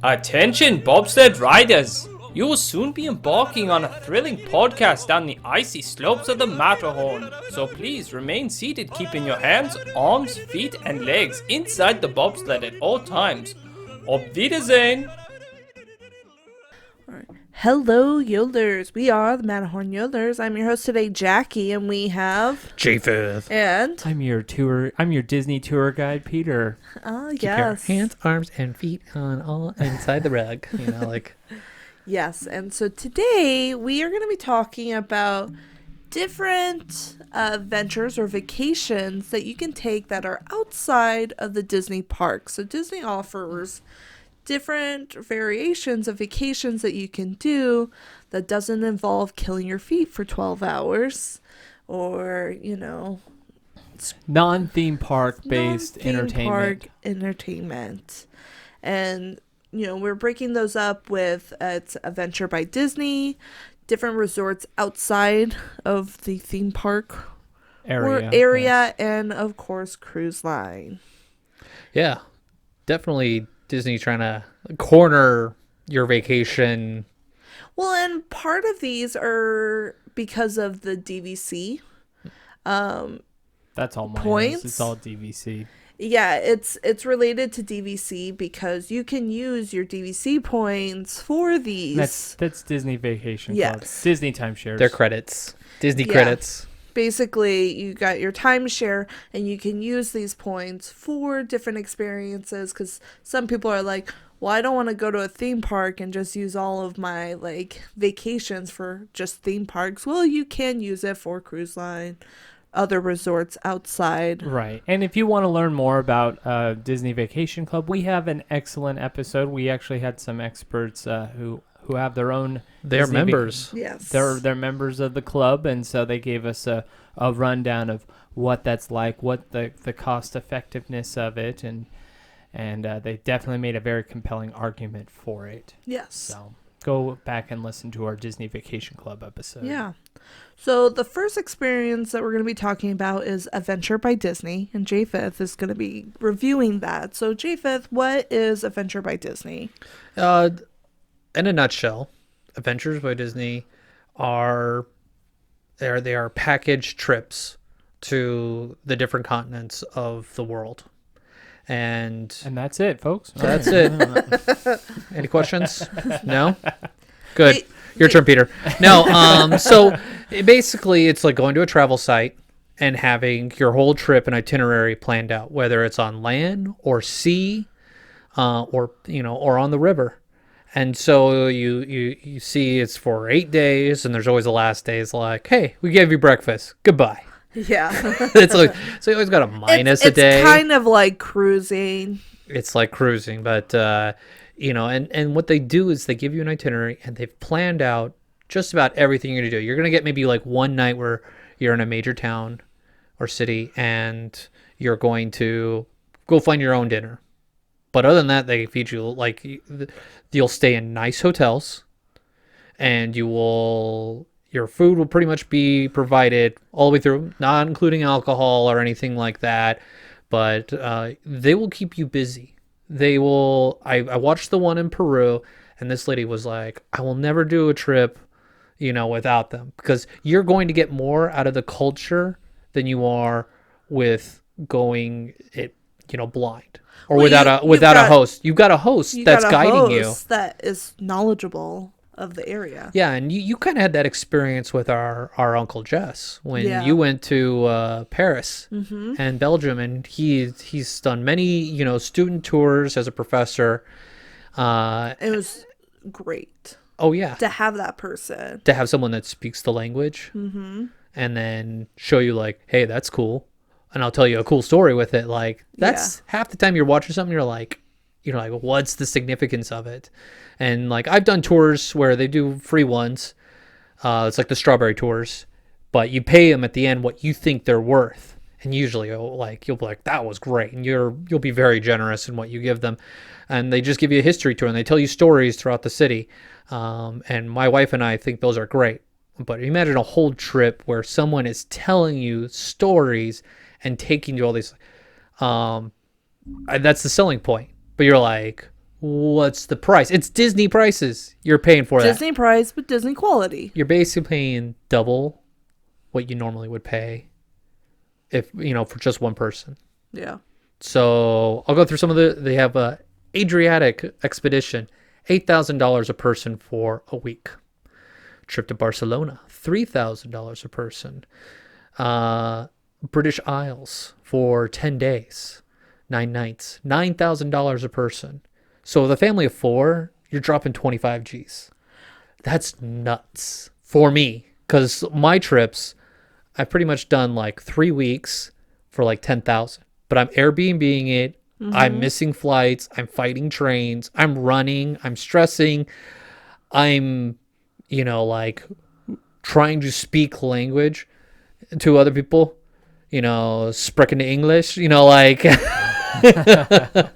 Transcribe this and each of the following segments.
Attention bobsled riders! You will soon be embarking on a thrilling podcast down the icy slopes of the Matterhorn. So please remain seated, keeping your hands, arms, feet, and legs inside the bobsled at all times. Auf Wiedersehen! Hello, Yodelers. We are the Matterhorn Yodelers. I'm your host today, Jackie, and we have Japheth. and I'm your Disney tour guide, Peter. Keep yes, your hands, arms, and feet on all inside the rug. yes. And so today we are going to be talking about different ventures or vacations that you can take that are outside of the Disney park. So Disney offers different variations of vacations that you can do that doesn't involve killing your feet for 12 hours or, Non-theme park based entertainment. Entertainment. And, we're breaking those up with it's Adventure by Disney, different resorts outside of the theme park area, Yes. and, of course, cruise line. Yeah, definitely Disney trying to corner your vacation. Well, and part of these are because of the DVC. That's all mine Points? is. It's all DVC. Yeah, it's related to DVC because you can use your DVC points for these. That's Disney Vacation Club. Yes. Disney timeshares. Their credits. Disney Yeah. credits. Basically, you got your timeshare and you can use these points for different experiences because some people are like, well, I don't want to go to a theme park and just use all of my vacations for just theme parks. Well, you can use it for cruise line, other resorts outside. Right. And if you want to learn more about Disney Vacation Club, we have an excellent episode. We actually had some experts who have their own. They're Disney members. Yes. They're members of the club, and so they gave us a rundown of what that's like, what the cost effectiveness of it, and they definitely made a very compelling argument for it. Yes. So go back and listen to our Disney Vacation Club episode. Yeah. So the first experience that we're going to be talking about is Adventure by Disney, and Japheth is going to be reviewing that. So Japheth, what is Adventure by Disney? In a nutshell, Adventures by Disney are packaged trips to the different continents of the world. And that's it, folks. that's it. Any questions? No? Good. Your turn, Peter. No, so basically it's like going to a travel site and having your whole trip and itinerary planned out, whether it's on land or sea, or on the river. And so you see it's for 8 days, and there's always the last day is like, hey, we gave you breakfast. Goodbye. Yeah. It's like, so you always got a minus a day. It's kind of like cruising. It's like cruising, but and what they do is they give you an itinerary, and they've planned out just about everything you're gonna do. You're gonna get maybe like one night where you're in a major town or city, and you're going to go find your own dinner. But other than that, they feed you you'll stay in nice hotels, and your food will pretty much be provided all the way through, not including alcohol or anything like that. But they will keep you busy. They will. I watched the one in Peru, and this lady was like, I will never do a trip, without them, because you're going to get more out of the culture than you are with going it, blind. Or without a host. You've got a host that's guiding you. That is knowledgeable of the area. Yeah, and you kind of had that experience with our Uncle Jess when you went to Paris and Belgium, and he's done many student tours as a professor. It was great. Oh yeah, to have that person, to have someone that speaks the language, and then show you like, hey, that's cool. And I'll tell you a cool story with it. Like that's half the time you're watching something, you're like, what's the significance of it? And like I've done tours where they do free ones. It's like the strawberry tours, but you pay them at the end what you think they're worth. And usually, you'll be like, that was great, and you'll be very generous in what you give them. And they just give you a history tour, and they tell you stories throughout the city. And my wife and I think those are great. But imagine a whole trip where someone is telling you stories and taking you all these, that's the selling point. But you're like, what's the price? It's Disney prices. You're paying for that. Disney price, but Disney quality. You're basically paying double what you normally would pay if, for just one person. Yeah. So I'll go through some of they have a Adriatic expedition, $8,000 a person for a week. Trip to Barcelona, $3,000 a person. British Isles for 10 days, 9 nights, $9,000 a person. So with a family of 4, you're dropping 25 G's. That's nuts for me, because my trips, I've pretty much done like 3 weeks for like 10,000. But I'm Airbnb-ing it. I'm missing flights. I'm fighting trains. I'm running. I'm stressing. I'm, like trying to speak language to other people. Sprechen English. Like,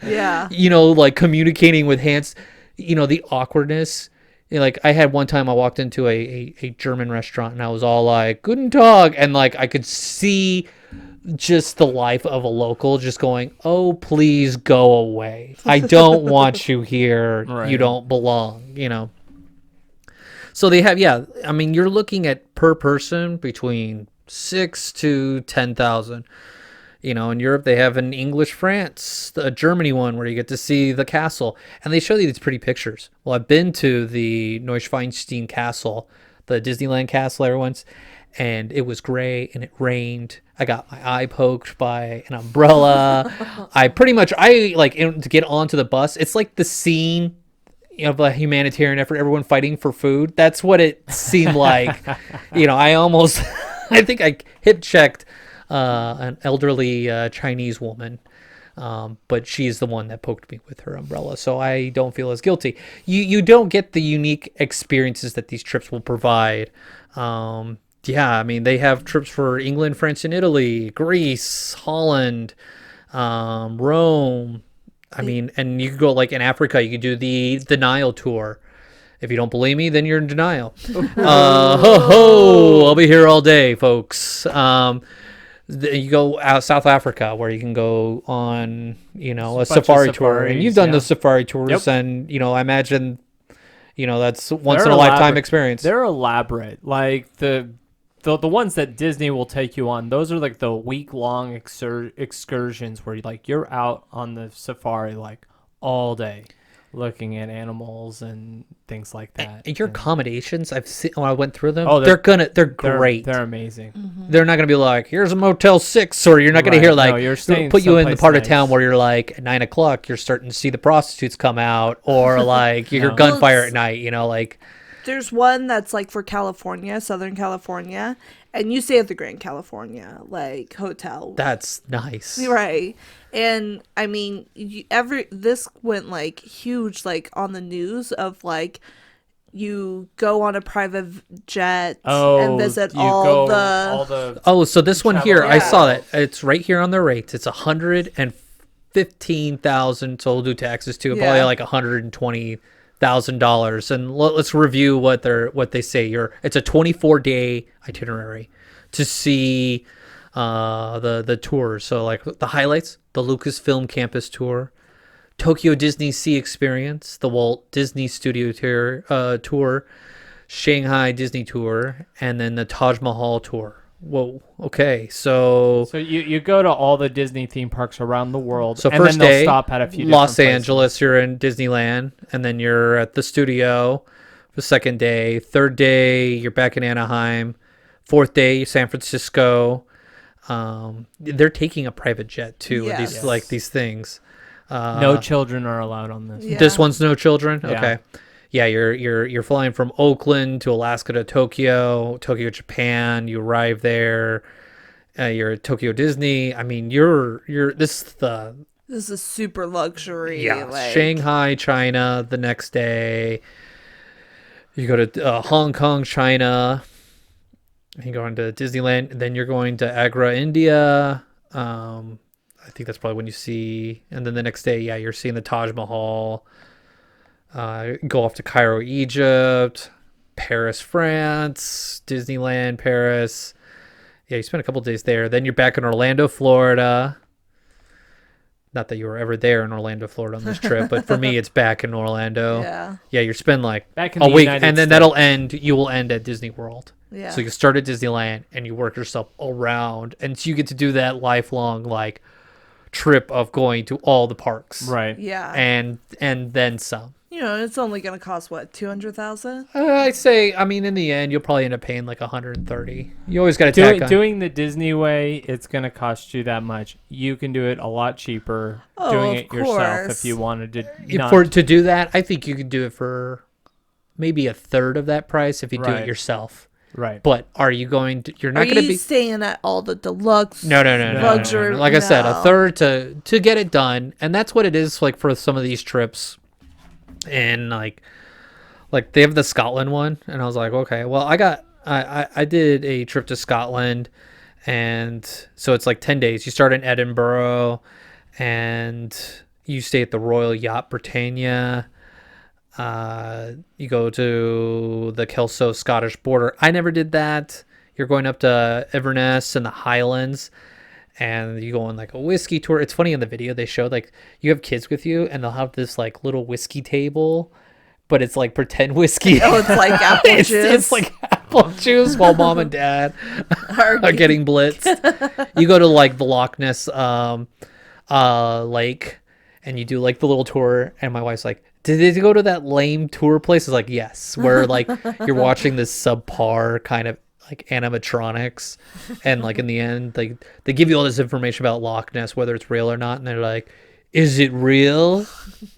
Yeah. like communicating with hands. The awkwardness. Like I had one time I walked into a German restaurant and I was all like, Guten Tag. And like I could see just the life of a local just going, oh, please go away. I don't want you here. Right. You don't belong, So they have, I mean, you're looking at per person between 6 to 10,000. In Europe, they have an English France, a Germany one where you get to see the castle. And they show you these pretty pictures. Well, I've been to the Neuschwanstein Castle, the Disneyland castle everyone's, and it was gray and it rained. I got my eye poked by an umbrella. To get onto the bus. It's like the scene of a humanitarian effort, everyone fighting for food. That's what it seemed like. I think I hip checked an elderly Chinese woman, but she's the one that poked me with her umbrella, so I don't feel as guilty. You don't get the unique experiences that these trips will provide. I mean, they have trips for England, France, and Italy, Greece, Holland, Rome. I mean, and you could go like in Africa, you could do the Nile tour. If you don't believe me, then you're in denial. I'll be here all day, folks. You go out South Africa where you can go on, a safari tour, and you've done those safari tours, and I imagine, that's once in a lifetime experience. They're elaborate, like the ones that Disney will take you on. Those are like the week-long excursions where you're out on the safari like all day, looking at animals and things like that. And your accommodations, I've seen when I went through them. Oh, they're great. They're amazing. They're not gonna be like, here's a Motel 6, or you're not gonna hear like, you're staying put you in the someplace part of nice. town where you're like at 9 o'clock, you're starting to see the prostitutes come out, or like you hear No. gunfire at night. Like There's one that's like for California, Southern California, and you stay at the Grand California like hotel. that's nice. Right. And I mean, this went like huge, like on the news of like you go on a private jet and visit all the. Oh, so this one here, I Yeah. saw that. It's right here on the rates. It's $115,000. So we'll do taxes too. Probably Yeah. like $120,000. And let's review what they say. It's a 24-day itinerary to see the tours. So like the highlights: the Lucasfilm Campus Tour, Tokyo Disney Sea Experience, the Walt Disney Studio tour, Shanghai Disney Tour, and then the Taj Mahal Tour. Whoa. Okay. So you go to all the Disney theme parks around the world. So and first then they'll day, stop at a few Los different Angeles, you're in Disneyland, and then you're at the studio. The second day, third day, you're back in Anaheim. Fourth day, San Francisco. They're taking a private jet too. With Yes. these things. No children are allowed on this. Yeah. This one's no children. Yeah. Okay. Yeah, you're flying from Oakland to Alaska to Tokyo, Japan. You arrive there. You're at Tokyo Disney. I mean, this is super luxury. yeah, like, Shanghai, China. The next day, you go to Hong Kong, China. You go into Disneyland, and then you're going to Agra, India. I think that's probably when you see. And then the next day, yeah, you're seeing the Taj Mahal. Go off to Cairo, Egypt, Paris, France, Disneyland, Paris. Yeah, you spend a couple days there. Then you're back in Orlando, Florida. Not that you were ever there in Orlando, Florida on this trip, but for me, it's back in Orlando. Yeah. Yeah, you spend like Back in a the week, United and then States. that'll end. You will end at Disney World. Yeah. So you start at Disneyland, and you work yourself around, and so you get to do that lifelong like trip of going to all the parks, Right. Yeah. and then some. You know, it's only gonna cost what, 200,000? I'd say, I mean, in the end, you'll probably end up paying like 130. You always got to tack on. Doing the Disney way, it's going to cost you that much. You can do it a lot cheaper Oh, doing of it yourself course. if you wanted to. To do that, I think you could do it for maybe a third of that price if you do it Right. yourself. Right. But are you going to? You're not Are going to you be. staying at all the deluxe? No. Luxury- Like I said, a no. third to get it done, and that's what it is like for some of these trips. And like they have the Scotland one, and I was like, okay, well, I did a trip to Scotland, and so it's like 10 days. You start in Edinburgh, and you stay at the Royal Yacht Britannia. You go to the Kelso Scottish border. I never did that. You're going up to Inverness and the Highlands, and you go on like a whiskey tour. It's funny in the video they showed like you have kids with you, and they'll have this like little whiskey table, but it's like pretend whiskey. Oh, it's like apple it's, juice. it's like apple juice while mom and dad are getting blitzed. You go to like the Loch Ness lake, and you do like the little tour, and my wife's like, did they go to that lame tour place? It's like, yes, where like you're watching this subpar kind of like animatronics, and like in the end, like they give you all this information about Loch Ness, whether it's real or not, and they're like, is it real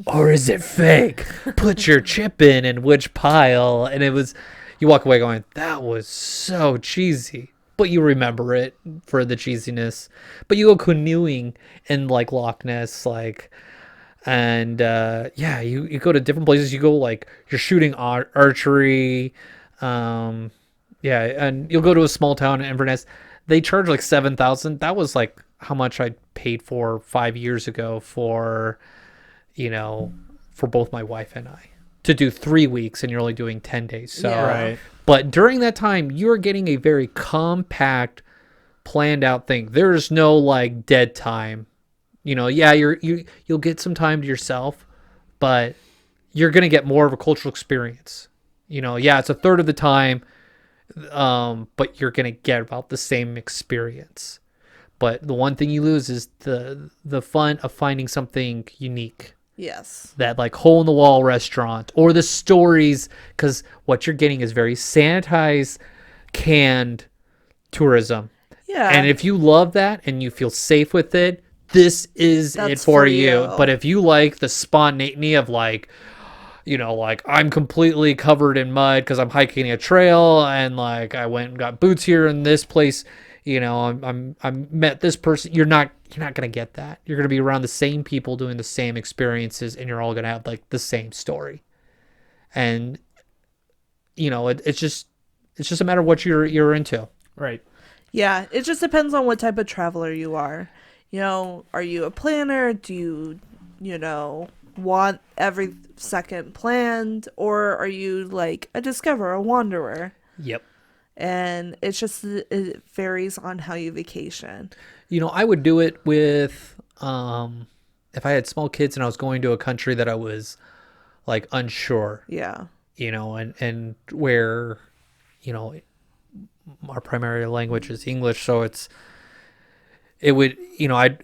or is it fake? Put your chip in and which pile. And it was, you walk away going, that was so cheesy, but you remember it for the cheesiness. But you go canoeing in like Loch Ness, like, and yeah, you go to different places. You go like you're shooting archery, yeah, and you'll go to a small town in Inverness. They charge like $7,000. That was like how much I paid for 5 years ago for, you know, for both my wife and I to do 3 weeks, and you're only doing 10 days. So, Yeah. Right. but during that time, you're getting a very compact, planned out thing. There's no like dead time. You know, yeah, you'll get some time to yourself, but you're gonna get more of a cultural experience. You know, yeah, it's a third of the time, but you're gonna get about the same experience. But the one thing you lose is the fun of finding something unique. Yes. That like hole in the wall restaurant or the stories, because what you're getting is very sanitized, canned tourism. Yeah. And if you love that and you feel safe with it, this is it That's for for you. you. But if you like the spontaneity of like, you know, like I'm completely covered in mud because I'm hiking a trail, and like I went and got boots here in this place, you know, I met this person. You're not gonna get that. You're gonna be around the same people doing the same experiences, and you're all gonna have like the same story. And you know, it's just a matter of what you're into. Right. Yeah, it just depends on what type of traveler you are. You know, are you a planner? Do you know, want every second planned? Or are you like a discoverer, a wanderer? Yep. And it varies on how you vacation. You know, I would do it with if I had small kids and I was going to a country that I was like unsure, Yeah. you know, and where, you know, our primary language is English, so it would, you know,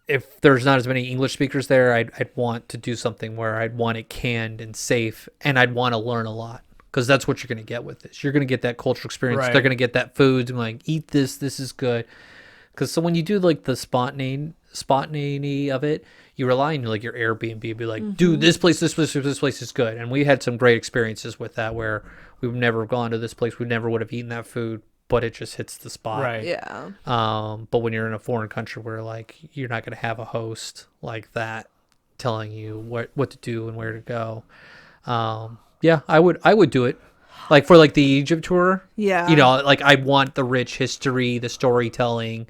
if there's not as many English speakers there, I'd want to do something where I'd want it canned and safe, and I'd want to learn a lot, because that's what you're going to get with this. You're going to get that cultural experience. Right. They're going to get that food, and like, eat this is good. Because so when you do like the spontaneity of it, you rely on like your Airbnb, be like, dude, this place is good. And we had some great experiences with that, where we've never gone to this place, we never would have eaten that food, but it just hits the spot. Right. Yeah. But when you're in a foreign country where like you're not going to have a host like that telling you what to do and where to go, yeah, I would do it. Like for like the Egypt tour, Yeah. you know, like I want the rich history, the storytelling,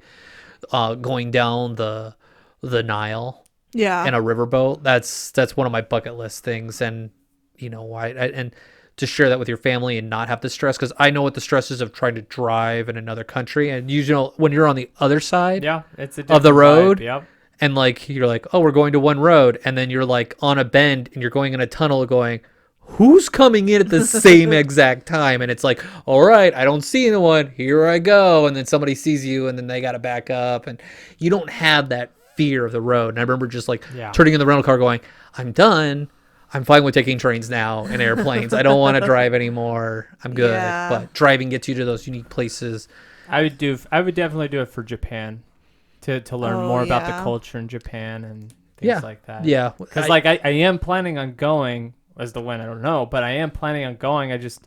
going down the Nile Yeah. in a riverboat. That's one of my bucket list things, and you know, and to share that with your family and not have the stress, because I know what the stress is of trying to drive in another country, and you know when you're on the other side Yeah. It's a of the different road, vibe. Yep. and like you're like, oh, we're going to one road, and then you're like on a bend and you're going in a tunnel going, who's coming in at the same exact time? And it's like, all right, I don't see anyone, here I go. And then somebody sees you and then they got to back up, and you don't have that fear of the road. And I remember just like turning in the rental car going, I'm done. I'm fine with taking trains now and airplanes. I don't want to drive anymore. I'm good. Yeah. But driving gets you to those unique places. I would definitely do it for Japan, to learn more about the yeah. culture in Japan and things like that. Yeah. Because like I am planning on going. As the when, I don't know, but I am planning on going. I just,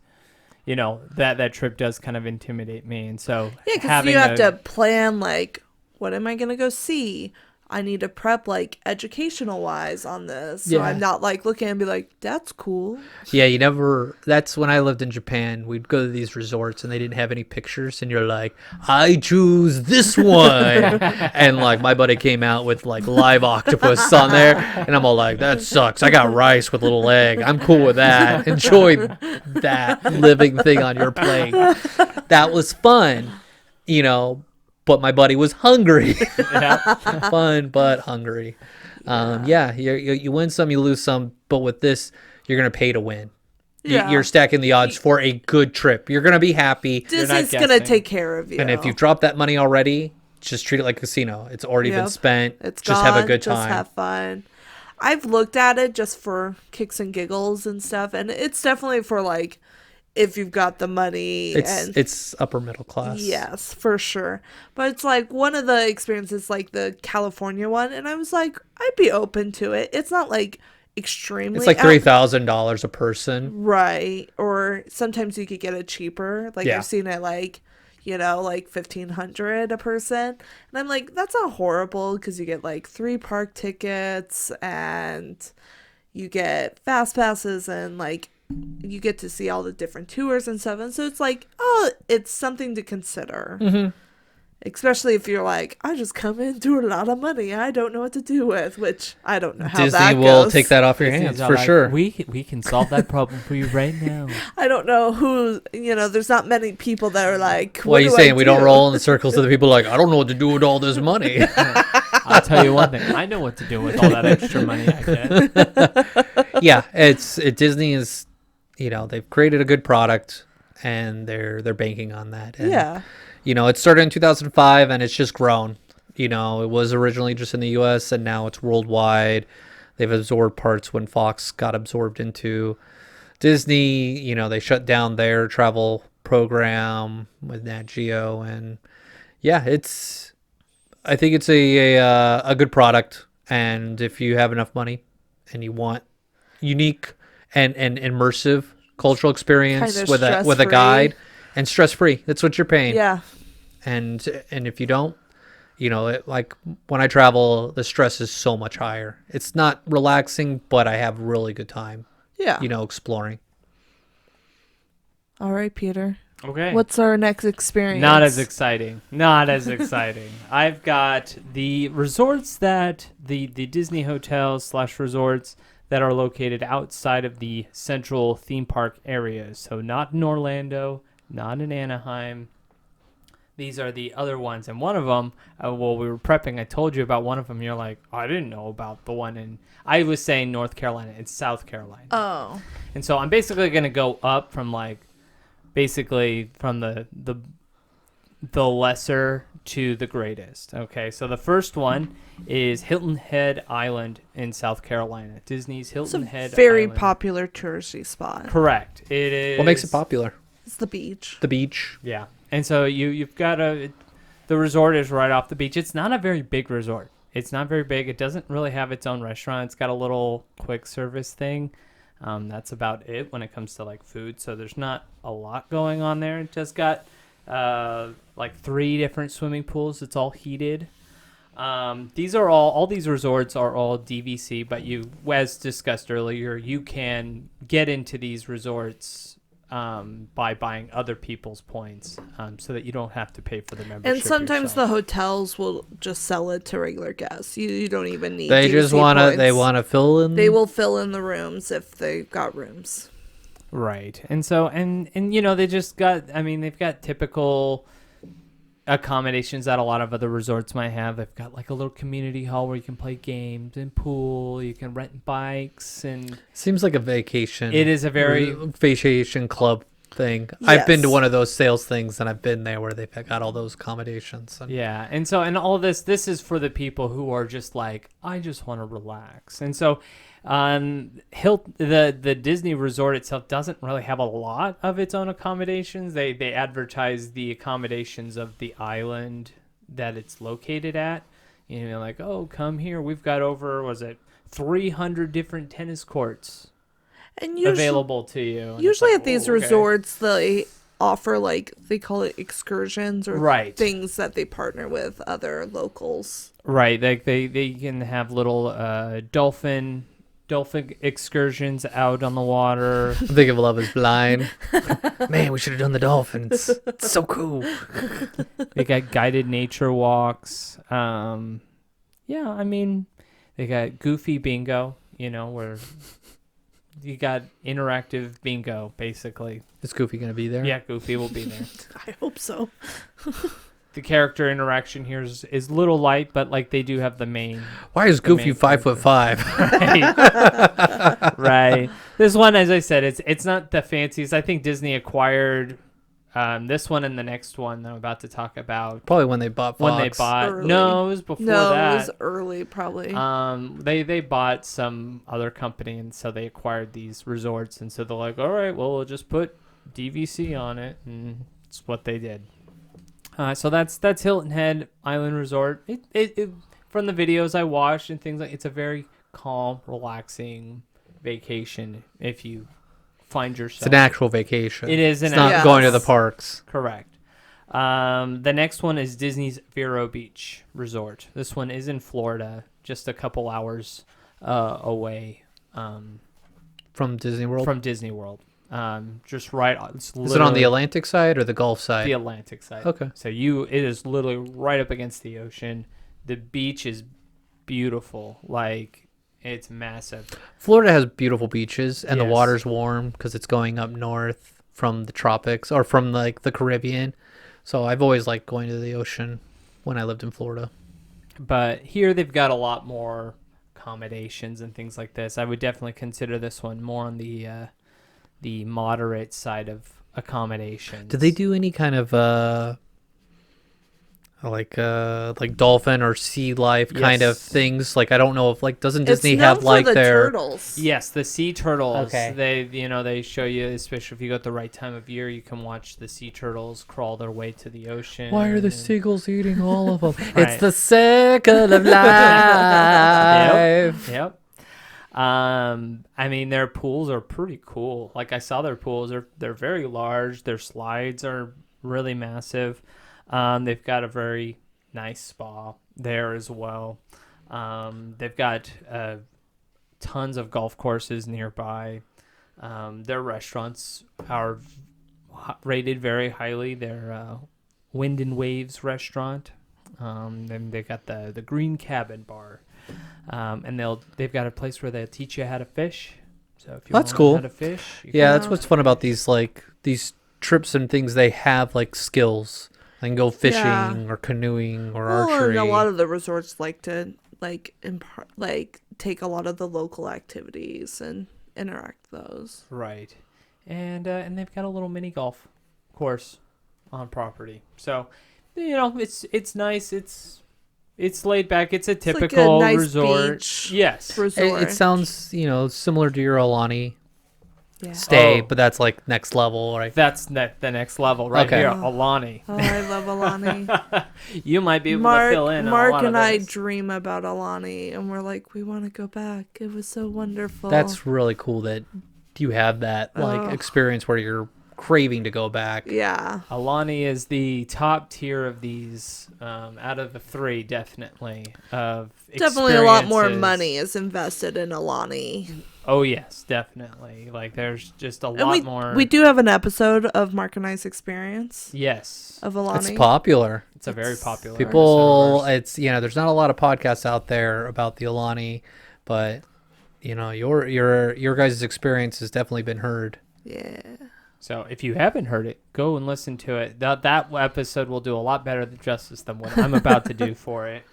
that trip does kind of intimidate me, and so Yeah, because you have to plan, like, what am I going to go see? I need to prep, like, educational wise on this. So Yeah. I'm not, like, looking and be like, that's cool. Yeah, that's when I lived in Japan. We'd go to these resorts and they didn't have any pictures, and you're like, I choose this one. And like my buddy came out with like live octopus on there, and I'm all like, that sucks. I got rice with a little egg. I'm cool with that. Enjoy that living thing on your plate. That was fun, but my buddy was hungry. Fun but hungry. You win some, you lose some, but with this, you're gonna pay to win. Yeah. You're stacking the odds for a good trip. You're gonna be happy, Disney's going to take care of you. and if you've dropped that money already, just treat it like a casino. It's already been spent. It's just gone, have a good just time. have fun. I've looked at it just for kicks and giggles and stuff, and it's definitely for, like, if you've got the money. It's upper middle class. Yes, for sure. But it's like one of the experiences, like the California one, and I was like, I'd be open to it. It's not like extremely. It's like $3,000 a person. Right. Or sometimes you could get it cheaper. Like Yeah. I've seen it like, like $1,500 a person. And I'm like, that's not horrible because you get like 3 park tickets and you get fast passes and like you get to see all the different tours and stuff. And so it's like, oh, it's something to consider. Mm-hmm. Especially if you're like, I just come into a lot of money I don't know what to do with, which I don't know how Disney that will goes. take that off your Disney's hands all for like, sure. We can solve that problem for you right now. I don't know who, there's not many people that are like, What are you do I saying? We don't do? roll in the circles of the people like, I don't know what to do with all this money. I'll tell you one thing. I know what to do with all that extra money I get. Yeah, Disney is, they've created a good product and they're banking on that. And, Yeah. it started in 2005 and it's just grown. It was originally just in the US and now it's worldwide. They've absorbed parts when Fox got absorbed into Disney. They shut down their travel program with Nat Geo, and yeah, I think it's a good product. And if you have enough money and you want unique and immersive cultural experience Kinda with a stress-free. guide and stress-free, that's what you're paying. Yeah. And if you don't, like when I travel, the stress is so much higher. It's not relaxing, but I have really good time, Yeah. exploring. All right, Peter. Okay. What's our next experience? Not as exciting. Not as exciting. I've got the resorts that the Disney hotels / resorts that are located outside of the central theme park areas. So not in Orlando, not in Anaheim. These are the other ones. And one of them, while we were prepping, I told you about one of them. You're like, I didn't know about the one in, I was saying North Carolina. It's South Carolina. Oh. And so I'm basically going to go up from basically from the lesser to the greatest. Okay, so the first one is Hilton Head Island in South Carolina. Disney's It's Hilton a Head very Island. popular touristy spot. Correct. It is. What makes it popular? It's the beach. The beach. Yeah, and so you've got the resort is right off the beach. It's not a very big resort. It's not very big. It doesn't really have its own restaurant. It's got a little quick service thing. That's about it when it comes to food. So there's not a lot going on there. It just got 3 different swimming pools. It's all heated. These are all these resorts are all DVC, but as discussed earlier, you can get into these resorts by buying other people's points, so that you don't have to pay for the membership. And sometimes yourself. the hotels will just sell it to regular guests. You don't even need. They just DVC want points. to fill in. They will fill in the rooms if they've got rooms. Right. And so and they just got they've got typical accommodations that a lot of other resorts might have. They've got like a little community hall where you can play games and pool. You can rent bikes, and Seems like a vacation. it is a very vacation club thing. I've been to Yes. one of those sales things, and I've been there where they've got all those accommodations. And yeah. And so, and all this is for the people who are just like, I just want to relax. And so, the Disney resort itself doesn't really have a lot of its own accommodations. They advertise the accommodations of the island that it's located at. You know, like, oh, come here. We've got over, was it 300 different tennis courts And usually, available to you. And it's usually like, at these "Oh, okay." resorts, they offer like they call it excursions or Right. things that they partner with other locals. Right, like they can have little dolphin excursions out on the water. I'm thinking of Love is Blind. Man, we should have done the dolphins. It's so cool. They got guided nature walks. Yeah, I mean, they got Goofy Bingo. You know, where you got interactive bingo, basically. Is Goofy going to be there? Yeah, Goofy will be there. I hope so. The character interaction here is a little light, but like they do have the main. Why is The Goofy main 5'5"? Right. This one, as I said, it's not the fanciest. I think Disney acquired this one and the next one that I'm about to talk about. Probably when they bought Fox. When they bought, Early. no, it was before No, that. it was early probably. They bought some other company, and so they acquired these resorts, and so they're like, all right, well, we'll just put DVC on it, and it's what they did. So that's Hilton Head Island Resort. It from the videos I watched and things like, it's a very calm, relaxing vacation if you find yourself. It's an actual vacation. It is an It's not actual- going to the Yes. parks. Correct. The next one is Disney's Vero Beach Resort. This one is in Florida, just a couple hours away From Disney World. from Disney World. Just right. It's Is it on the literally Atlantic side or the Gulf side? the Atlantic side? Okay. So it is literally right up against the ocean. The beach is beautiful. Like, it's massive. Florida has beautiful beaches, and the Yes. water's warm because it's going up north from the tropics or from like the Caribbean. So I've always liked going to the ocean when I lived in Florida. But here they've got a lot more accommodations and things like this. I would definitely consider this one more on the moderate side of accommodations. Did they do any kind of like dolphin or sea life kind of Yes. things? Like, I don't know if like doesn't It's Disney known have for like the their turtles. Yes, the sea turtles. Okay. They show you, especially if you go at the right time of year, you can watch the sea turtles crawl their way to the ocean. Why are the and- seagulls eating all of them? Right. It's the circle of life. Yep. I mean, their pools are pretty cool. Like, I saw their pools. They're very large. Their slides are really massive. They've got a very nice spa there as well. They've got tons of golf courses nearby. Their restaurants are rated very highly. Their Wind and Waves restaurant. Then they got the Green Cabin Bar. And they've got a place where they'll teach you how to fish. So if you That's want to cool. learn how to fish, you Yeah, Yeah. that's what's fun about these trips and things. They have like skills. They can go fishing Yeah. or canoeing or Well, archery. and a lot of the resorts like to take a lot of the local activities and interact those. right. And they've got a little mini golf course on property. So, it's nice. It's laid back. It's a like a typical nice resort. beach Yes. Resort. It sounds, similar to your Alani yeah. stay, Oh. but that's like next level, right? That's the next level right Okay. here, Oh. Alani. Oh, I love Alani. You might be able to fill in on a Mark lot and of I this. dream about Alani, and we're like, we want to go back. It was so wonderful. That's really cool that you have that Ugh. experience where you're craving to go back. Yeah. Alani is the top tier of these, out of the three, definitely. Definitely a lot more experiences. money is invested in Alani. Oh yes, definitely. Like, there's just a And lot we, more. we do have an episode of Mark and I's experience Yes, of Alani. It's popular. it's a very It's- popular. People, episode. it's there's not a lot of podcasts out there about the Alani, but your guys' experience has definitely been heard. Yeah. So if you haven't heard it, go and listen to it. That episode will do a lot better justice than what I'm about to do for it.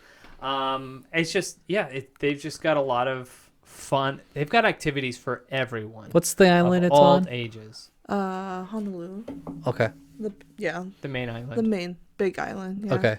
It's just, they've just got a lot of fun. They've got activities for everyone. What's the of island it's all on? ages. Honolulu. Okay. The main island. The main big island. Yeah. Okay.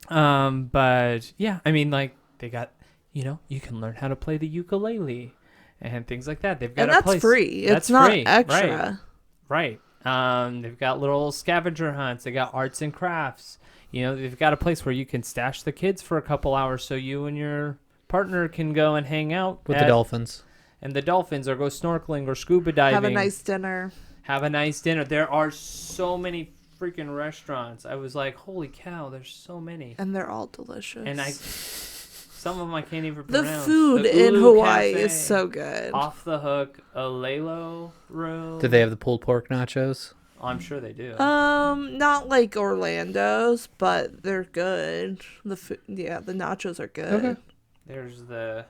But yeah, I mean, like they got, you can learn how to play the ukulele and things like that. They've got And a that's place. free. That's It's not free, extra. Right. They've got little scavenger hunts. They got arts and crafts. They've got a place where you can stash the kids for a couple hours so you and your partner can go and hang out With the dolphins. And the dolphins, or go snorkeling or scuba diving. Have a nice dinner. There are so many freaking restaurants. I was like, holy cow, there's so many. And they're all delicious. And some of them I can't even the pronounce. food The in Ulu Hawaii Cafe, is so good. Off the Hook, Alelo Room. Did they have the pulled pork nachos? I'm sure they do. Not like Orlando's, but they're good. The nachos are good. Okay. There's the...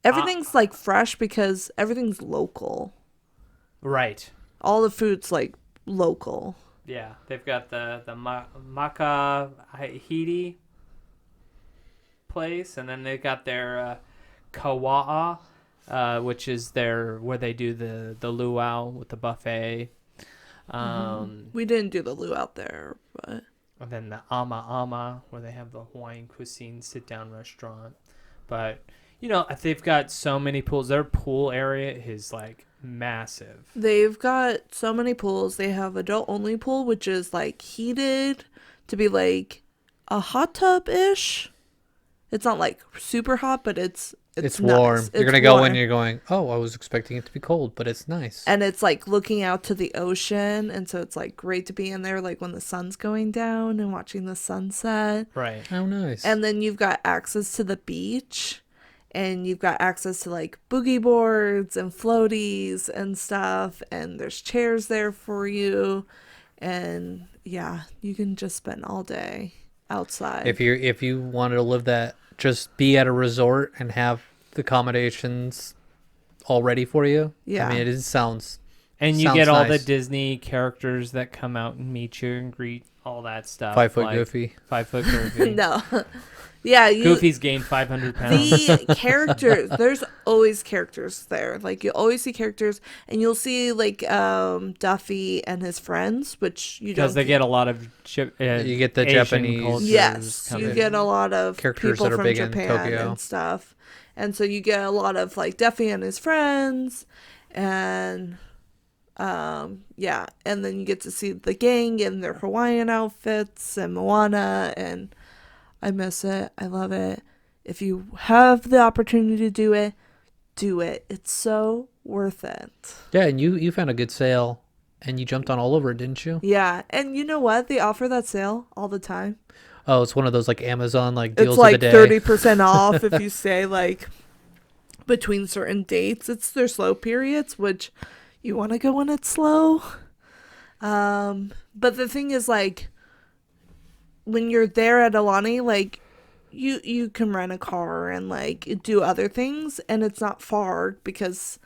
Everything's like fresh because everything's local. Right. All the food's like local. Yeah, they've got the Makahiti place, and then they've got their Kawa'a, which is where they do the luau with the buffet. We didn't do the luau there, but And then the Ama Ama, where they have the Hawaiian cuisine sit-down restaurant. But, they've got so many pools. Their pool area is, like, massive. they've got so many pools. They have adult-only pool, which is, like, heated to be, like, a hot tub-ish. It's not, like, super hot, but it's It's nice. warm. You're It's going to go in warm. and you're going, oh, I was expecting it to be cold, but it's nice. And it's, like, looking out to the ocean, and so it's, like, great to be in there, like, when the sun's going down and watching the sunset. Right. Oh, nice. And then you've got access to the beach, and you've got access to like boogie boards and floaties and stuff, and there's chairs there for you, and yeah, you can just spend all day outside. If you wanted to live that, just be at a resort and have the accommodations all ready for you. Yeah. I mean, it sounds. And you Sounds get all nice. the Disney characters that come out and meet you and greet, all that stuff. 5 foot like Goofy. 5 foot Goofy. No. Yeah, Goofy's gained 500 pounds. the characters, there's always characters there. Like you always see characters, and you'll see like Duffy and his friends, which you Because don't they get a lot of You get the Asian Japanese- cultures Yes, come you in. get a lot of Characters people that are from big in Japan Tokyo. and stuff, and so you get a lot of like Duffy and his friends, and yeah, and then you get to see the gang in their Hawaiian outfits and Moana, and I miss it. I love it. If you have the opportunity to do it, do it. It's so worth it. Yeah, and you found a good sale, and you jumped on all over it, didn't you? Yeah, and you know what? They offer that sale all the time. Oh, it's one of those like Amazon like deals It's like of the day. 30% off if you say like between certain dates. It's their slow periods, which you want to go when it's slow. But the thing is, like, when you're there at Alani, like, you can rent a car and like do other things, and it's not far because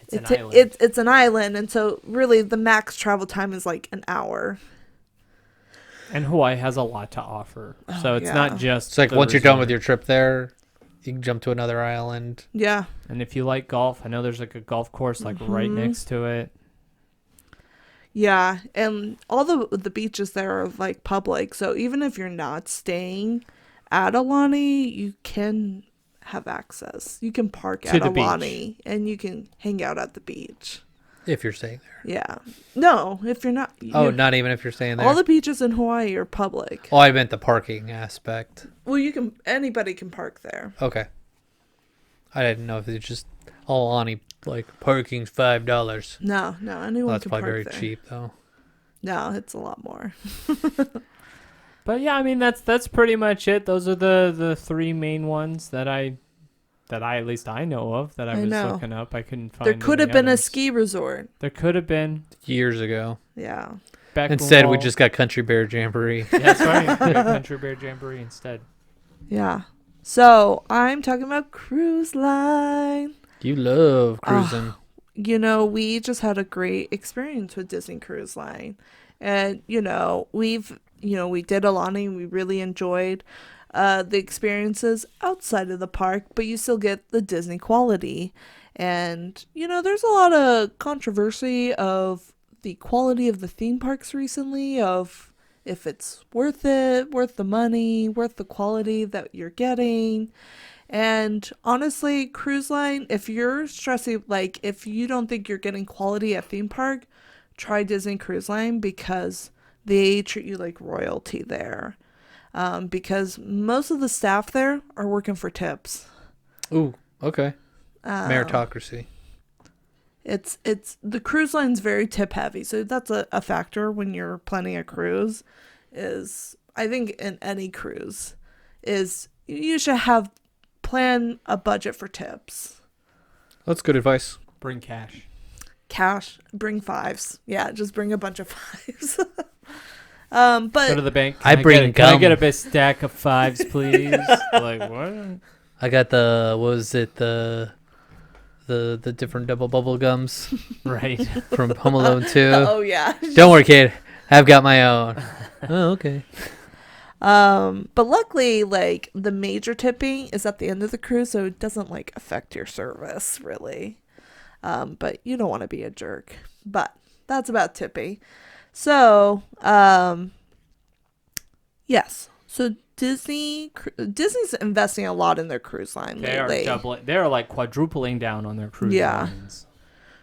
It's an island. it's an island, and so really the max travel time is like an hour. And Hawaii has a lot to offer. So it's yeah. not just... It's like the once you're done with resort. your trip there, you can jump to another island. Yeah. And if you like golf, I know there's like a golf course like right next to it. Yeah, and all the beaches there are like public, so even if you're not staying at Alani, you can have access. You can park To at the beach. Alani and you can hang out at the beach. If you're staying there. Yeah. No, if you're not. Oh, not even if you're staying there. All the beaches in Hawaii are public. Oh, I meant the parking aspect. Well, anybody can park there. Okay. I didn't know if it's just Alani like parking's $5. No, anyone Well, that's can probably park very there. cheap though. No, it's a lot more. But yeah, I mean that's pretty much it. Those are the three main ones that I at least I know of that I I was know. looking up. I couldn't find. There could have any been a others. ski resort. There could have been. Years ago. Yeah. Instead, we Beckenwall. just got Country Bear Jamboree. Yeah, that's right. We got Country Bear Jamboree instead. Yeah. So I'm talking about cruise line. You love cruising. we just had a great experience with Disney Cruise Line. And, we did Alani and we really enjoyed the experiences outside of the park, but you still get the Disney quality. And, there's a lot of controversy of the quality of the theme parks recently, of if it's worth it, worth the money, worth the quality that you're getting. And honestly, Cruise Line, if you're stressing, like if you don't think you're getting quality at theme park, try Disney Cruise Line because they treat you like royalty there. Because most of the staff there are working for tips. Ooh, okay. Meritocracy. It's the cruise line's very tip heavy, so that's a factor when you're planning a cruise. Is I think in any cruise is you should plan a budget for tips. That's good advice. Bring cash. Bring fives. Yeah, just bring a bunch of fives. But go to the bank. Can I get a big stack of fives, please? Like what? I got the different double bubble gums Right. from Home Alone 2. Oh yeah. Don't worry, kid. I've got my own. Oh, okay. But luckily, like the major tipping is at the end of the cruise, so it doesn't like affect your service really. But you don't want to be a jerk. But that's about tipping. So, yes. So Disney's investing a lot in their cruise line lately. They're like quadrupling down on their cruise lines.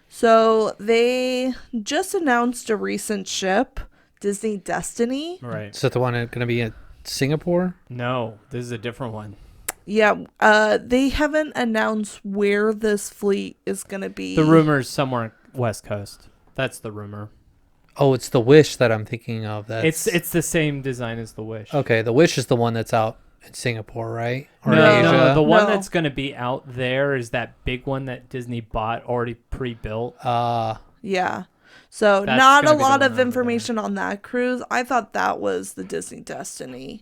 So they just announced a recent ship, Disney Destiny. Right. Is that the one going to be in Singapore? No, this is a different one. Yeah. They haven't announced where this fleet is going to be. The rumor's somewhere West Coast. That's the rumor. Oh, it's the Wish that I'm thinking of. It's the same design as the Wish. Okay, the Wish is the one that's out in Singapore, right? Or no, in Asia? no, the one No. that's going to be out there is that big one that Disney bought already pre-built. Yeah. So That's not a gonna be the lot one of over information on that cruise. I thought that was the Disney Destiny.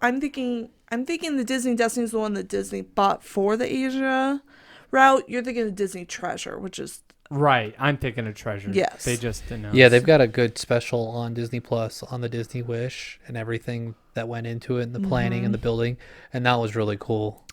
I'm thinking the Disney Destiny is the one that Disney bought for the Asia route. You're thinking of Disney Treasure, which is Right. I'm thinking of Treasure. Yes. They just announced. Yeah, they've got a good special on Disney Plus on the Disney Wish and everything that went into it and the planning and the building. And that was really cool.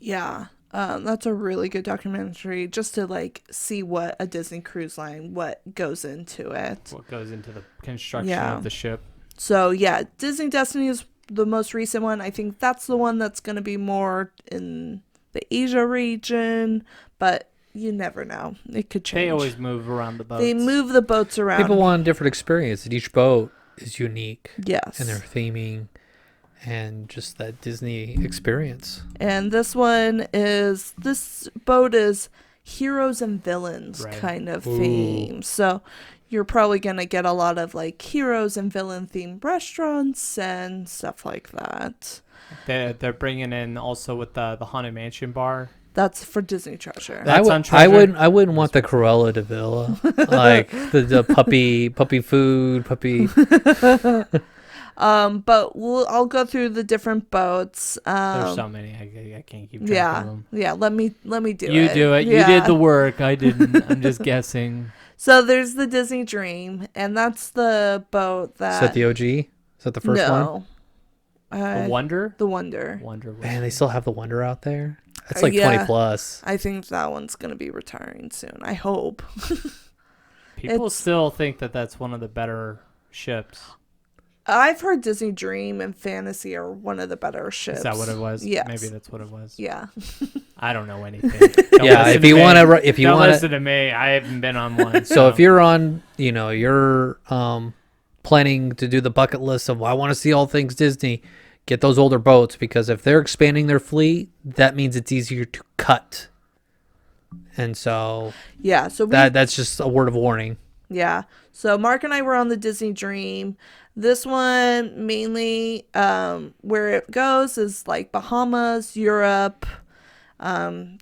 yeah. That's a really good documentary just to like see what a Disney cruise line, what goes into it. What goes into the construction Yeah. of the ship. So yeah, Disney Destiny is the most recent one. I think that's the one that's going to be more in the Asia region, but you never know. It could change. They always move around the boats. They move the boats around. People want a different experience. And each boat is unique Yes. in their theming and just that Disney experience. And this boat is heroes and villains Right. kind of Ooh. theme. So you're probably going to get a lot of like heroes and villain themed restaurants and stuff like that. They're bringing in also with the Haunted Mansion bar. That's for Disney Treasure. That's on I Treasure? wouldn't want the Cruella de Vil, like the puppy food, puppy. But I'll go through the different boats. There's so many. I can't keep track of Yeah. them. Yeah, let me do it. You do it. You Yeah. did the work. I didn't. I'm just guessing. So there's the Disney Dream, and that's the boat Is that that the OG? Is that the first one? no. The Wonder? The Wonder. Wonder. Man, they still have the Wonder out there. That's like Yeah. 20 plus. I think that one's going to be retiring soon. I hope. People it's- still think that that's one of the better ships. I've heard Disney Dream and Fantasy are one of the better ships. Is that what it was? Yes. Maybe that's what it was. Yeah. I don't know anything. Don't Yeah, listen if to you me. want to, if you Don't want to, listen to me. I haven't been on one. so if you're on, you're planning to do the bucket list of I want to see all things Disney, get those older boats because if they're expanding their fleet, that means it's easier to cut. And so Yeah. So that's just a word of warning. yeah. So Mark and I were on the Disney Dream. This one mainly where it goes is like Bahamas, Europe, and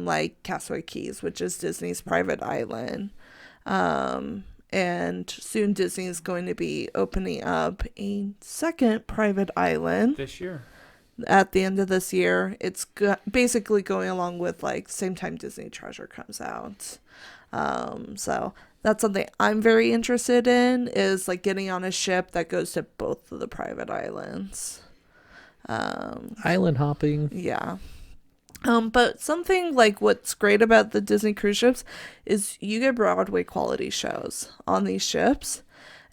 like Castaway Keys, which is Disney's private island. And soon Disney is going to be opening up a second private island this year. at the end of this year. It's basically going along with like same time Disney Treasure comes out. So that's something I'm very interested in, is like getting on a ship that goes to both of the private islands. Island hopping. Yeah. But something like what's great about the Disney cruise ships is you get Broadway quality shows on these ships,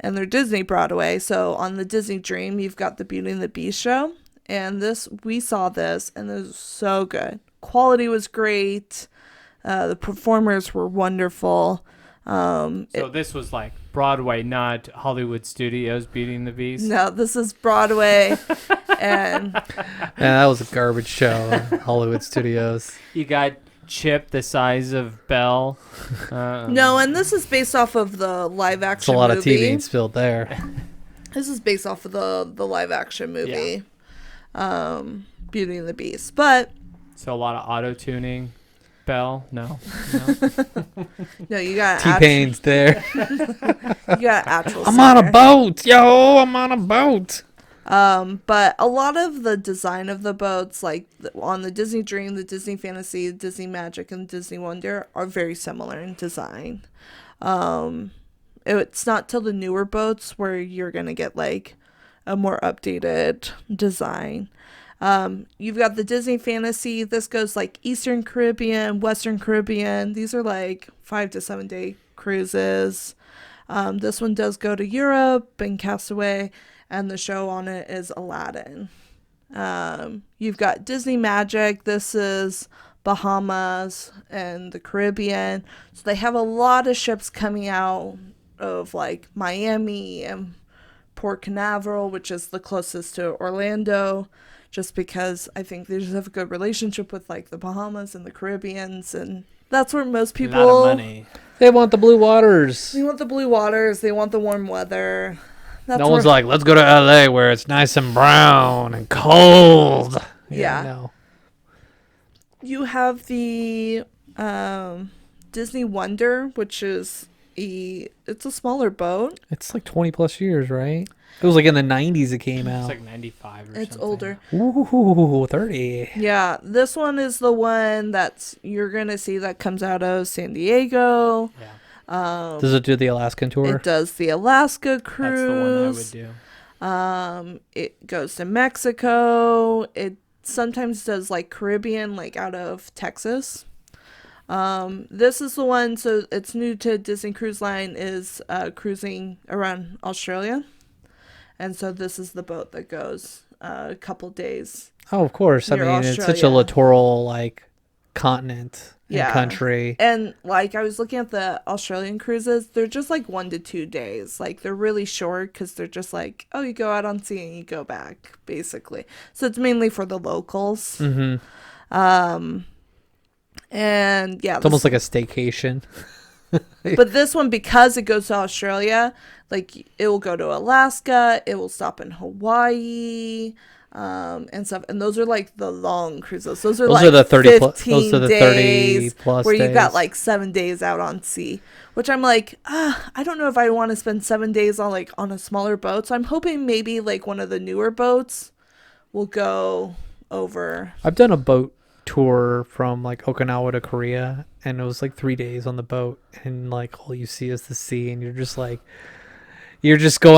and they're Disney Broadway. So on the Disney Dream, you've got the Beauty and the Beast show, and we saw this, and it was so good. Quality was great. The performers were wonderful. So this was like Broadway, not Hollywood Studios Beauty and the Beast? No, this is Broadway. And Yeah, that was a garbage show. Hollywood Studios. You got Chip the size of Belle. no, and this is based off of the live It's a action lot movie. of TV spilled there. This is based off of the live action movie, Beauty and the Beast. But So a lot of auto-tuning. Belle? No. no, you got T-Pain's there. you got actual. I'm on a singer. boat. Yo, I'm on a boat. But a lot of the design of the boats, like on the Disney Dream, the Disney Fantasy, the Disney Magic, and Disney Wonder, are very similar in design. It's not till the newer boats where you're gonna get like a more updated design. You've got the Disney Fantasy. This goes like Eastern Caribbean, Western Caribbean. These are like 5 to 7 day cruises. This one does go to Europe and Castaway, and the show on it is Aladdin. You've got Disney Magic. This is Bahamas and the Caribbean. So they have a lot of ships coming out of like Miami and Port Canaveral, which is the closest to Orlando, just because I think they just have a good relationship with like the Bahamas and the Caribbeans, and that's where most A lot people of money. They want the blue waters. they want the blue waters, they want the warm weather. That's No one's where- like, let's go to LA where it's nice and brown and cold. Yeah. No. You have the Disney Wonder, which is it's a smaller boat. It's like 20 plus years, right? It was like in the 90s it came It's out. like 95 or It's something. older. Ooh, 30. Yeah, this one is the one you're gonna see that comes out of San Diego. Yeah. Does it do the Alaskan tour? It does the Alaska That's the one I would cruise. do. It goes to Mexico. It sometimes does like Caribbean, like out of Texas. This is the one, so it's new to Disney Cruise Line, is cruising around Australia. And so this is the boat that goes a couple days. Oh, of course. I Near mean, it's such a Australia. littoral like continent and Yeah. country. And like I was looking at the Australian cruises, they're just like 1 to 2 days. Like they're really short because they're just like, oh, you go out on sea and you go back, basically. So it's mainly for the locals. Mm-hmm. And yeah, It's almost like a staycation. but this one, because it goes to Australia, like it will go to Alaska, it will stop in Hawaii, and stuff. And those are like the long cruises. Those are Those like are the 30 plus. 15 Those are the days 30 plus where you've got days. like 7 days out on sea, which I'm like, I don't know if I want to spend 7 days on like on a smaller boat. So I'm hoping maybe like one of the newer boats will go over. I've done a boat tour from like Okinawa to Korea, and it was like 3 days on the boat, and like all you see is the sea, and you're just going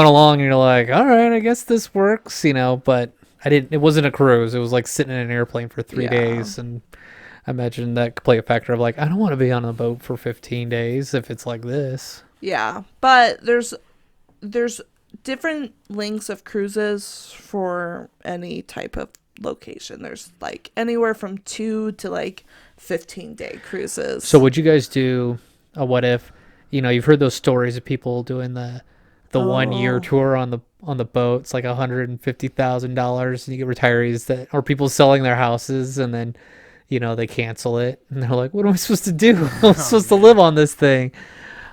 along, and you're like, all right, I guess this works, but it wasn't a cruise. It was like sitting in an airplane for 3 Yeah. days, and I imagine that could play a factor of like, I don't want to be on a boat for 15 days if it's like this. Yeah, but there's different lengths of cruises for any type of location. There's like anywhere from 2 to like 15-day cruises. So would you guys do a what if, you've heard those stories of people doing the 1 year Oh. tour on the boat. It's like $150,000, and you get retirees or people selling their houses, and then they cancel it, and they're like, what am I supposed to do? I'm supposed to live on this thing.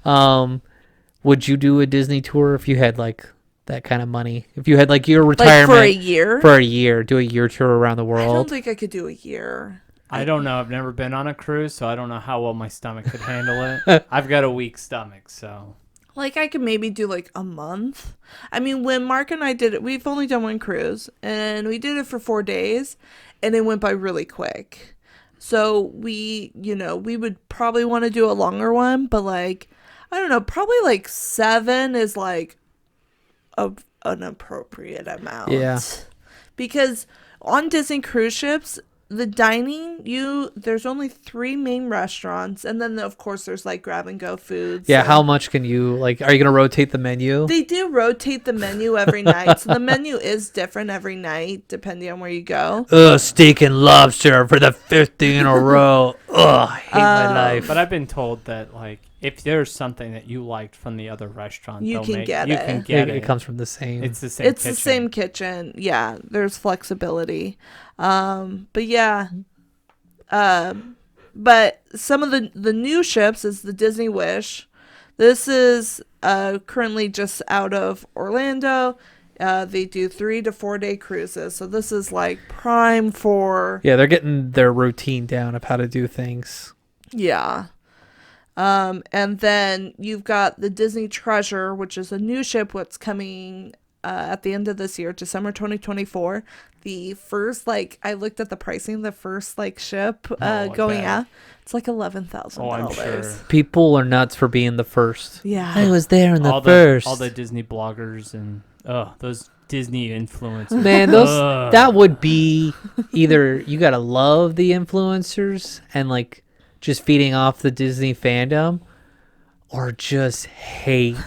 Would you do a Disney tour if you had like that kind of money? If you had like your like retirement for a year? for a year, do a year tour around the I don't world? think I could do a year. I don't know. I've never been on a cruise, so I don't know how well my stomach could handle it. I've got a weak stomach, so. like I could maybe do like a month. I mean, when Mark and I did it, we've only done one cruise, and we did it for 4 days, and it went by really quick. So we would probably want to do a longer one, but like, I don't know, probably like 7 is like an appropriate amount. Yeah. Because on Disney cruise ships, the dining, there's only 3 main restaurants, and then of course there's like grab and go foods. Yeah, and how much can you, like, are you gonna rotate the menu? they do rotate the menu every night, so the menu is different every night depending on where you go. Ugh, steak and lobster for the 5th day in a row. Ugh, I hate my life. But I've been told that like if there's something that you liked from the other restaurant, You they'll can make, get you it. can get it. It comes from the same. It's the same. It's kitchen. the same kitchen. Yeah, there's flexibility. But yeah. But some of the new ships is the Disney Wish. This is currently just out of Orlando. They do 3 to 4 day cruises. So this is like prime for... Yeah, they're getting their routine down of how to do things. Yeah. And then you've got the Disney Treasure, which is a new ship what's coming at the end of this year, December 2024. The first, like, I looked at the pricing, the first, like, ship I going bet. out, it's like $11,000. Oh, I'm sure. People are nuts for being the first. Yeah. I was there in the all first. all the Disney bloggers and those Disney influencers. Man, those Ugh. that would be either you gotta love the influencers and like just feeding off the Disney fandom, or just hate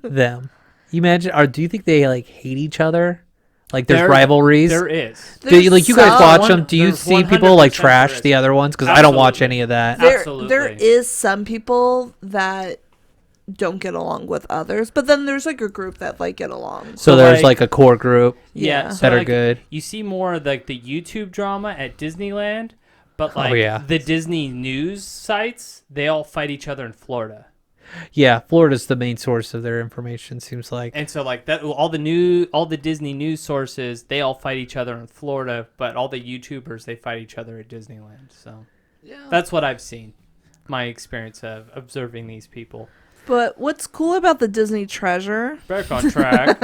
them. You imagine, or do you think they like hate each other? Like there's rivalries. There is. Do you, like you guys watch One- them? Do you there's see people like 100% trash there is. the other ones? Because I don't watch Absolutely. any of that. There Absolutely. is some people that don't get along with others, but then there's like a group that like get along. So there's like- like a core group Yeah, Yeah. so that are like, good. You see more of like the YouTube drama at Disneyland, but like yeah. the Disney news sites, they all fight each other in Florida. Yeah, Florida's the main source of their information. Seems like. And so like that all the Disney news sources, they all fight each other in Florida, but all the YouTubers, they fight each other at Disneyland. So Yeah. that's what I've seen. My experience of observing these people. But what's cool about the Disney Treasure, Back on track.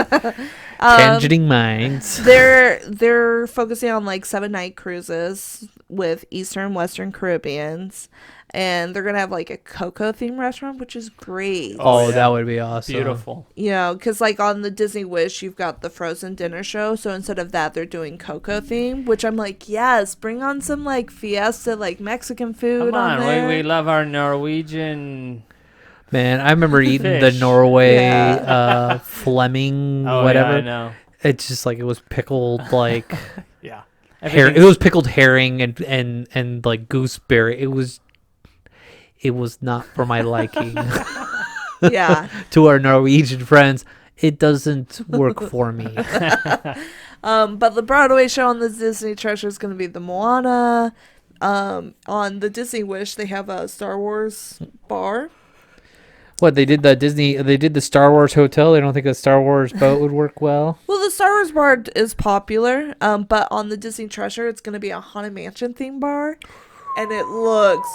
Tangenting minds. they're focusing on like 7-night cruises with Eastern, Western Caribbeans, and they're gonna have like a Coco themed restaurant, which is great. Oh, yeah. that would be awesome. Beautiful. You know, because like on the Disney Wish, you've got the Frozen dinner show. So instead of that, they're doing Coco theme, which I'm like, yes, bring on some like fiesta, like Mexican food Come on, there. we love our Norwegian. Man, I remember eating the Fish. Norway Yeah. Fleming Oh whatever. yeah, I know. It's just like it was pickled like Yeah. it was pickled herring and like gooseberry. It was not for my liking. Yeah. To our Norwegian friends, it doesn't work for me. But the Broadway show on the Disney Treasure is going to be the Moana. On the Disney Wish, they have a Star Wars bar. What they did the Star Wars hotel. They don't think a Star Wars boat would work well. Well, the Star Wars bar is popular, but on the Disney Treasure, it's going to be a Haunted Mansion theme bar, and it looks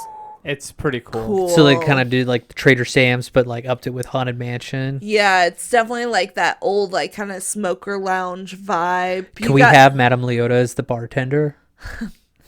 It's pretty cool. cool. So they kind of did like the Trader Sam's, but like upped it with Haunted Mansion. Yeah, it's definitely like that old, like kind of smoker lounge vibe. Can we have Madame Leota as the bartender?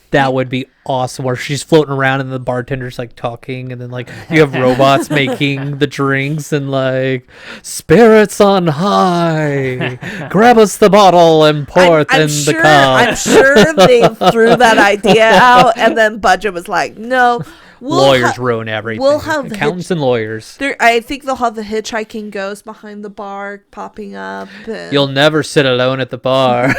That would be awesome. Where she's floating around and the bartender's like talking, and then like you have robots making the drinks and like spirits on high. Grab us the bottle and pour it in the cup. I'm sure they threw that idea out, and then budget was like, no. Lawyers ruin everything. we'll have accountants and lawyers. I think they'll have the hitchhiking ghost behind the bar popping up. And, You'll never sit alone at the bar.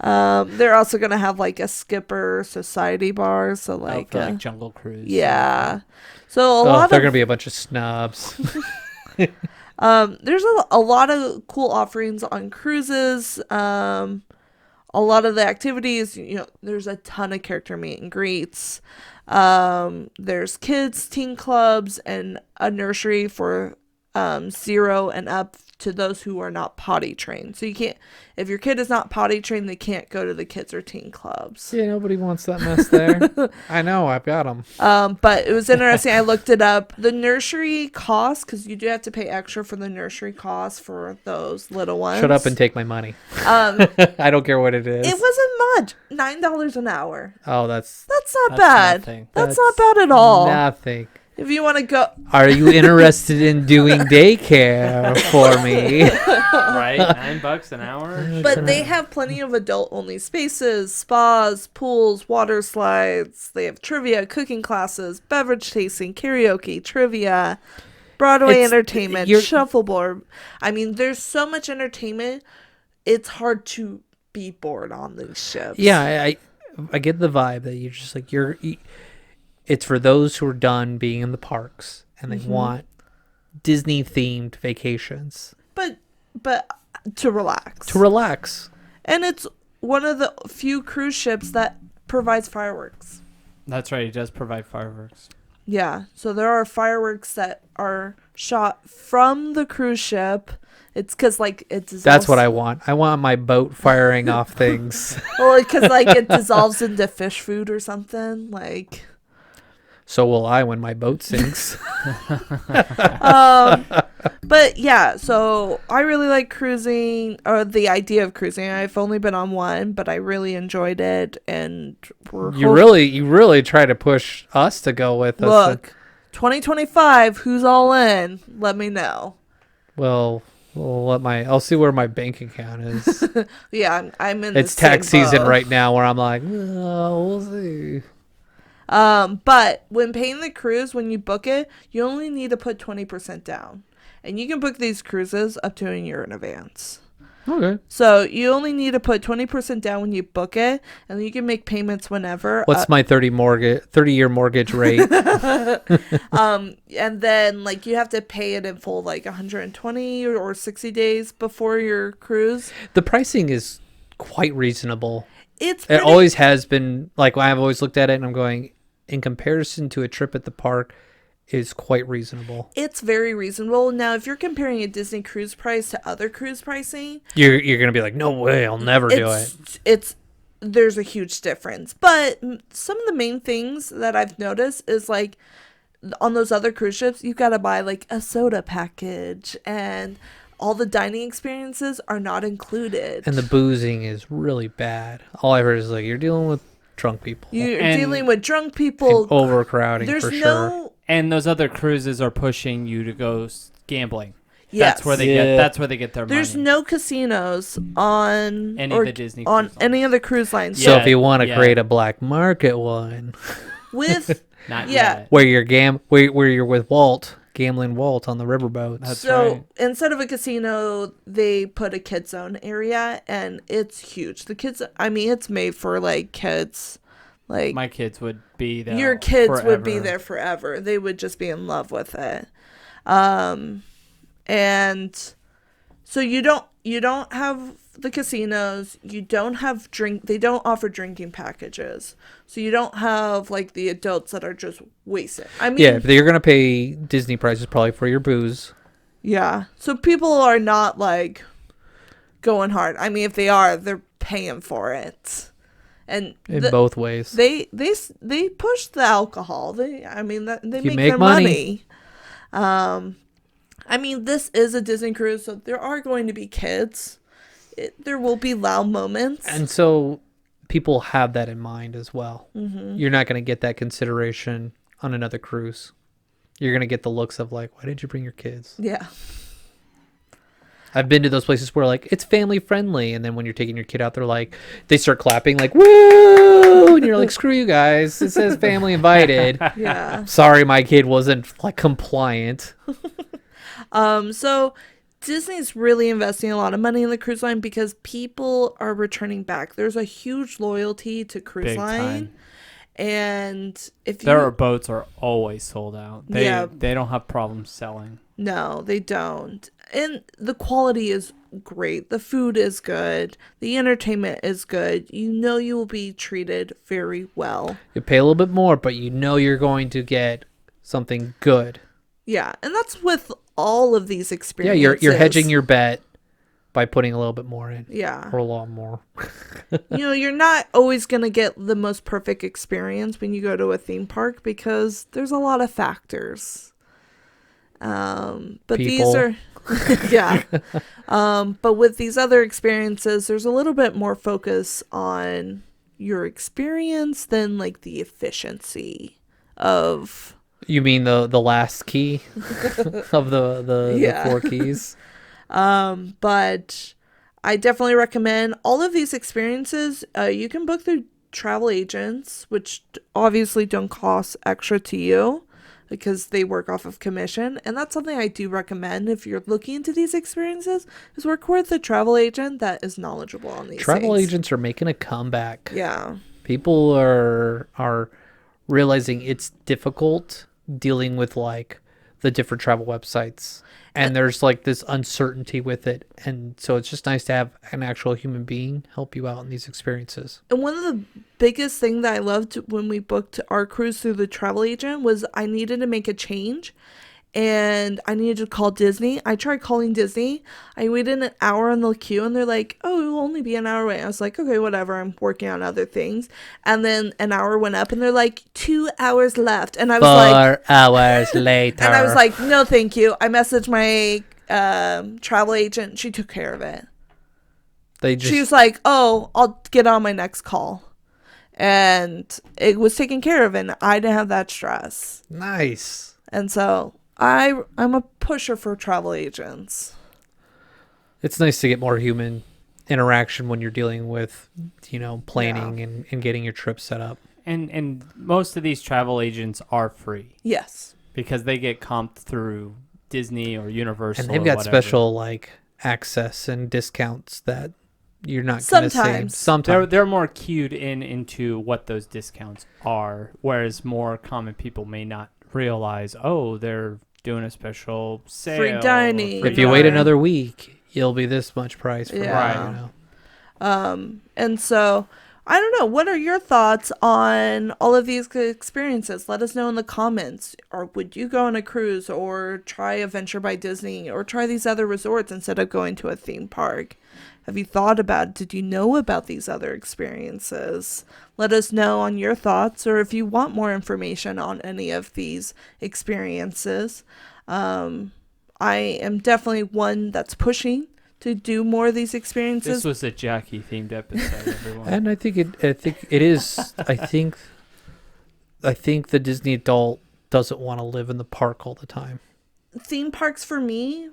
they're also gonna have like a Skipper Society bar, so like, for like Jungle Cruise. yeah. So a Oh, lot they're of gonna be a bunch of snobs. there's a lot of cool offerings on cruises. A lot of the activities, there's a ton of character meet and greets. There's kids, teen clubs, and a nursery for 0 and up to those who are not potty trained. So you can't, if your kid is not potty trained, they can't go to the kids or teen clubs. Yeah, nobody wants that mess there. I know, I've got them. But it was interesting. I looked it up. The nursery cost, because you do have to pay extra for the nursery cost for those little ones. Shut up and take my money. Um, I don't care what it is. it wasn't much. $9 an hour. Oh, that's That's not That's bad. nothing. That's not bad at all. nothing. If you want to go, Are you interested in doing daycare for me? Right? $9 an hour? but they have plenty of adult-only spaces, spas, pools, water slides. They have trivia, cooking classes, beverage tasting, karaoke, trivia, Broadway It's- entertainment, you're- shuffleboard. I mean, there's so much entertainment. It's hard to be bored on these ships. Yeah, I get the vibe that you're just like it's for those who are done being in the parks and they want Disney themed vacations but to relax. to relax. And it's one of the few cruise ships that provides fireworks. That's right. He does provide fireworks. Yeah, so there are fireworks that are shot from the cruise ship. It's because like it dissolves. That's what I want. I want my boat firing off things. Well, because like it dissolves into fish food or something. Like, So will I when my boat sinks. but yeah. So I really like cruising, or the idea of cruising. I've only been on one, but I really enjoyed it, and You really try to push us to go with us. look. 2025. Who's all in? Let me know. Well, I'll see where my bank account is. Yeah, I'm in. It's the same tax season boat. right now where I'm like, oh, we'll see. But when paying the cruise, when you book it, you only need to put 20% down. And you can book these cruises up to a year in advance. Okay. So you only need to put 20% down when you book it, and you can make payments whenever. What's my 30-year mortgage rate? And then like you have to pay it in full, like 120 or 60 days before your cruise. The pricing is quite reasonable. It's It pretty, always has been. Like, I've always looked at it and I'm going, in comparison to a trip at the park, is quite reasonable. it's very reasonable. Now, if you're comparing a Disney cruise price to other cruise pricing, You're gonna be like, no way, I'll never do it. it's there's a huge difference. But some of the main things that I've noticed is like on those other cruise ships, you've got to buy like a soda package, and all the dining experiences are not included. And the boozing is really bad. All I heard is like, you're dealing with drunk people. You're And- dealing with drunk people. And overcrowding There's for sure. no And those other cruises are pushing you to go gambling. yes. That's where they Yeah. get. That's where they get their There's money. no casinos on Any or of the Disney on cruise any of the cruise lines. So Yeah, if you want to yeah. create a black market one With Not yeah. yet. where you're with Walt, gambling Walt on the riverboats. That's so right. instead of a casino, they put a kids zone area, and it's huge. The kids, I mean, it's made for like kids. Like My kids would be there. your kids would be forever. there forever. They would just be in love with it. And so you don't have the casinos, you don't have they don't offer drinking packages. So you don't have like the adults that are just wasted. I mean, Yeah, you're gonna pay Disney prices probably for your booze. yeah. So people are not like going hard. I mean, if they are, they're paying for it. And In both ways. they push the alcohol. They You make make their money. money. I mean, this is a Disney cruise, so there are going to be kids. There will be loud moments. And so people have that in mind as well. Mm-hmm. You're not going to get that consideration on another cruise. You're going to get the looks of like, why did you bring your kids? Yeah. I've been to those places where like it's family friendly, and then when you're taking your kid out, they're like, they start clapping like, woo, and you're like, screw you guys, it says family invited. Yeah. Sorry, my kid wasn't like compliant. So Disney's really investing a lot of money in the cruise line because people are returning back. There's a huge loyalty to cruise Big line. time. And if Their you boats are always sold out. They Yeah. they don't have problems selling. No, they don't. And the quality is great. The food is good. The entertainment is good. You know you will be treated very well. You pay a little bit more, but you know you're going to get something good. Yeah, and that's with all of these Yeah, experiences. you're hedging your bet by putting a little bit more in. Yeah. Or a lot more. You're not always going to get the most perfect experience when you go to a theme park because there's a lot of factors. But these People. are, yeah. But with these other experiences, there's a little bit more focus on your experience than like the efficiency of. You mean the last key of the Yeah. 4 keys? But I definitely recommend all of these experiences. You can book through travel agents, which obviously don't cost extra to you because they work off of commission. And that's something I do recommend if you're looking into these experiences, is work with a travel agent that is knowledgeable on these Travel things. agents are making a comeback. Yeah. People are realizing it's difficult dealing with like the different travel websites, and there's like this uncertainty with it, and so it's just nice to have an actual human being help you out in these experiences. And one of the biggest thing that I loved when we booked our cruise through the travel agent was I needed to make a change and I needed to call Disney. I tried calling Disney. I waited an hour on the queue and they're like, oh, it will only be an hour away. I was like, okay, whatever. I'm working on other things. And then an hour went up and they're like, 2 hours left. And I was like, 4 hours later. and I was like, no, thank you. I messaged my travel agent. She took care of it. they just She was like, oh, I'll get on my next call. And it was taken care of and I didn't have that stress. nice. And so I'm a pusher for travel agents. It's nice to get more human interaction when you're dealing with, planning and getting your trip set up. And most of these travel agents are free Yes. because they get comped through Disney or Universal. And they've or got whatever. special like access and discounts that you're not going to see. Sometimes. Sometimes. They're more cued into what those discounts are, whereas more common people may not realize, oh, they're doing a special sale. Free dining. If you wait another week, you'll be this much price for Yeah. And so I don't know, what are your thoughts on all of these experiences? Let us know in the comments. Or would you go on a cruise or try a Venture by Disney or try these other resorts instead of going to a theme park? Have you thought about, did you know about these other experiences? Let us know on your thoughts, or if you want more information on any of these experiences. I am definitely one that's pushing to do more of these experiences. This was a Jackie themed episode, everyone. And I think it is. I think the Disney adult doesn't want to live in the park all the time. Theme parks for me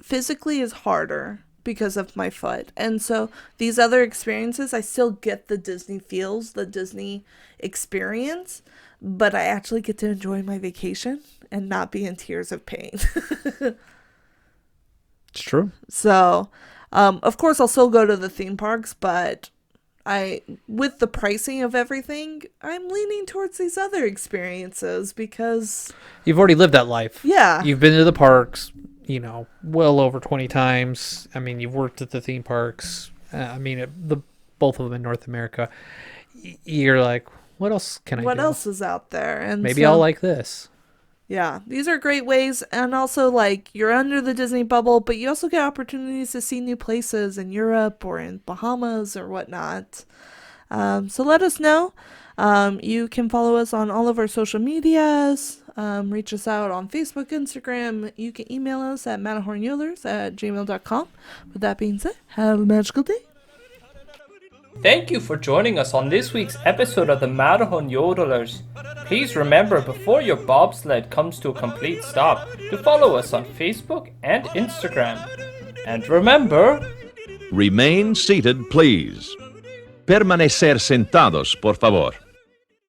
physically is harder because of my foot. And so these other experiences, I still get the Disney feels, the Disney experience, but I actually get to enjoy my vacation and not be in tears of pain. It's true. So, of course, I'll still go to the theme parks, but with the pricing of everything, I'm leaning towards these other experiences because, You've already lived that life. yeah, You've been to the parks, well over 20 times. I mean, you've worked at the theme parks. Both of them in North America. You're like, what else can I do? what else is out there? And Maybe so, I'll like this. yeah, these are great ways. And also, like, you're under the Disney bubble, but you also get opportunities to see new places in Europe or in Bahamas or whatnot. So let us know. You can follow us on all of our social medias. Reach us out on Facebook, Instagram. You can email us at matterhornyodlers@gmail.com. With that being said, have a magical day. Thank you for joining us on this week's episode of the Matterhorn Yodelers. Please remember, before your bobsled comes to a complete stop, to follow us on Facebook and Instagram. And remember, Remain seated, please. Permanecer sentados, por favor.